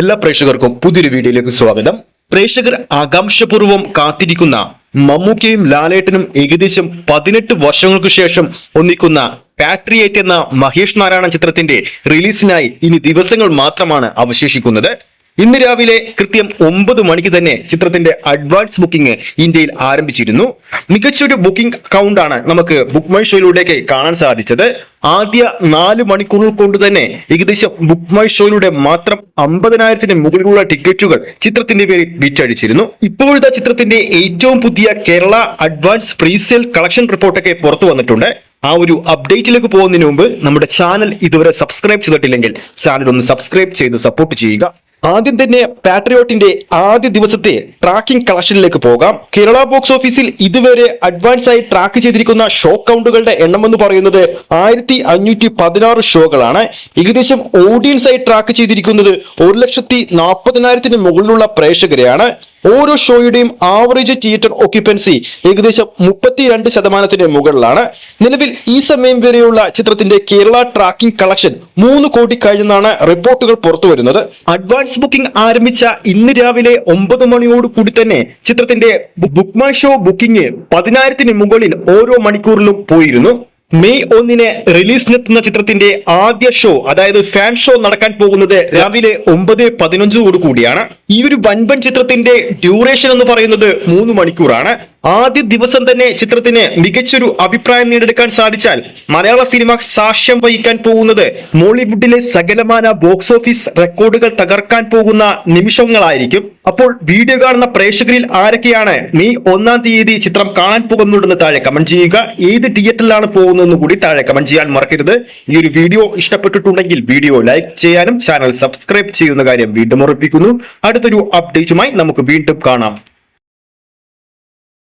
എല്ലാ പ്രേക്ഷകർക്കും പുതിയൊരു വീഡിയോയിലേക്ക് സ്വാഗതം. പ്രേക്ഷകർ ആകാംക്ഷപൂർവ്വം കാത്തിരിക്കുന്ന മമ്മൂക്കയും ലാലേട്ടനും ഏകദേശം 18 വർഷങ്ങൾക്ക് ശേഷം ഒന്നിക്കുന്ന പാട്രിയേറ്റ് എന്ന മഹേഷ് നാരായണൻ ചിത്രത്തിന്റെ റിലീസിനായി ഇനി ദിവസങ്ങൾ മാത്രമാണ് അവശേഷിക്കുന്നത്. ഇന്ന് രാവിലെ കൃത്യം 9 മണിക്ക് തന്നെ ചിത്രത്തിന്റെ അഡ്വാൻസ് ബുക്കിംഗ് ഇന്ത്യയിൽ ആരംഭിച്ചിരുന്നു. മികച്ചൊരു ബുക്കിംഗ് അക്കൗണ്ടാണ് നമുക്ക് ബുക്ക് മൈ ഷോയിലൂടെ കാണാൻ സാധിച്ചത്. ആദ്യ 4 മണിക്കൂറുകൾ കൊണ്ട് തന്നെ ഏകദേശം ബുക്ക് മൈ ഷോയിലൂടെ മാത്രം 50,000-ന് മുകളിലുള്ള ടിക്കറ്റുകൾ ചിത്രത്തിന്റെ പേരിൽ വിറ്റഴിച്ചിരുന്നു. ഇപ്പോഴത്തെ ചിത്രത്തിന്റെ ഏറ്റവും പുതിയ കേരള അഡ്വാൻസ് പ്രീസെയിൽ കളക്ഷൻ റിപ്പോർട്ടൊക്കെ പുറത്തു വന്നിട്ടുണ്ട്. ആ ഒരു അപ്ഡേറ്റിലേക്ക് പോകുന്നതിന് മുമ്പ് നമ്മുടെ ചാനൽ ഇതുവരെ സബ്സ്ക്രൈബ് ചെയ്തിട്ടില്ലെങ്കിൽ ചാനൽ ഒന്ന് സബ്സ്ക്രൈബ് ചെയ്ത് സപ്പോർട്ട് ചെയ്യുക. ആദ്യം തന്നെ പാട്രിയോട്ടിന്റെ ആദ്യ ദിവസത്തെ ട്രാക്കിംഗ് കളക്ഷനിലേക്ക് പോകാം. കേരള ബോക്സ് ഓഫീസിൽ ഇതുവരെ അഡ്വാൻസ് ആയി ട്രാക്ക് ചെയ്തിരിക്കുന്ന ഷോ കൗണ്ടുകളുടെ എണ്ണം എന്ന് പറയുന്നത് 1516 ഷോകളാണ്. ഏകദേശം ഓഡിയൻസ് ആയി ട്രാക്ക് ചെയ്തിരിക്കുന്നത് 1,40,000-ന് മുകളിലുള്ള പ്രേക്ഷകരെയാണ്. ഓരോ ഷോയുടെയും ആവറേജ് തിയേറ്റർ ഓക്യുപ്പൻസി ഏകദേശം 32%-ന് മുകളിലാണ്. നിലവിൽ ഈ സമയം വരെയുള്ള ചിത്രത്തിന്റെ കേരള ട്രാക്കിംഗ് കളക്ഷൻ 3 കോടി കഴിഞ്ഞെന്നാണ് റിപ്പോർട്ടുകൾ പുറത്തു വരുന്നത്. അഡ്വാൻസ് ബുക്കിംഗ് ആരംഭിച്ച ഇന്ന് രാവിലെ 9 മണിയോട് കൂടി തന്നെ ചിത്രത്തിന്റെ ബുക്ക് മൈ ഷോ ബുക്കിംഗ് 10,000-ന് മുകളിൽ ഓരോ മണിക്കൂറിലും പോയിരുന്നു. മെയ് 1-ന് റിലീസിനെത്തുന്ന ചിത്രത്തിന്റെ ആദ്യ ഷോ, അതായത് ഫാൻ ഷോ നടക്കാൻ പോകുന്നത് രാവിലെ 9:15 കൂടിയാണ്. ഈ ഒരു വൻപൻ ചിത്രത്തിന്റെ ഡ്യൂറേഷൻ എന്ന് പറയുന്നത് 3 മണിക്കൂറാണ്. ആദ്യ ദിവസം തന്നെ ചിത്രത്തിന് മികച്ചൊരു അഭിപ്രായം നേടിയെടുക്കാൻ സാധിച്ചാൽ മലയാള സിനിമ സാക്ഷ്യം വഹിക്കാൻ പോകുന്നത് മോളിവുഡിലെ സകലമാന ബോക്സ് ഓഫീസ് റെക്കോർഡുകൾ തകർക്കാൻ പോകുന്ന നിമിഷങ്ങളായിരിക്കും. അപ്പോൾ വീഡിയോ കാണുന്ന പ്രേക്ഷകരിൽ ആരൊക്കെയാണ് മെയ് 1-ാം തീയതി ചിത്രം കാണാൻ പോകുന്നുണ്ടെന്ന് താഴെ കമന്റ് ചെയ്യുക. ഏത് തിയേറ്ററിലാണ് പോകുന്നതെന്ന് കൂടി താഴെ കമന്റ് ചെയ്യാൻ മറക്കരുത്. ഈ ഒരു വീഡിയോ ഇഷ്ടപ്പെട്ടിട്ടുണ്ടെങ്കിൽ വീഡിയോ ലൈക്ക് ചെയ്യാനും ചാനൽ സബ്സ്ക്രൈബ് ചെയ്യുന്ന കാര്യം വീണ്ടും ഓർമ്മിപ്പിക്കുന്നു. അടുത്തൊരു അപ്ഡേറ്റുമായി നമുക്ക് വീണ്ടും കാണാം.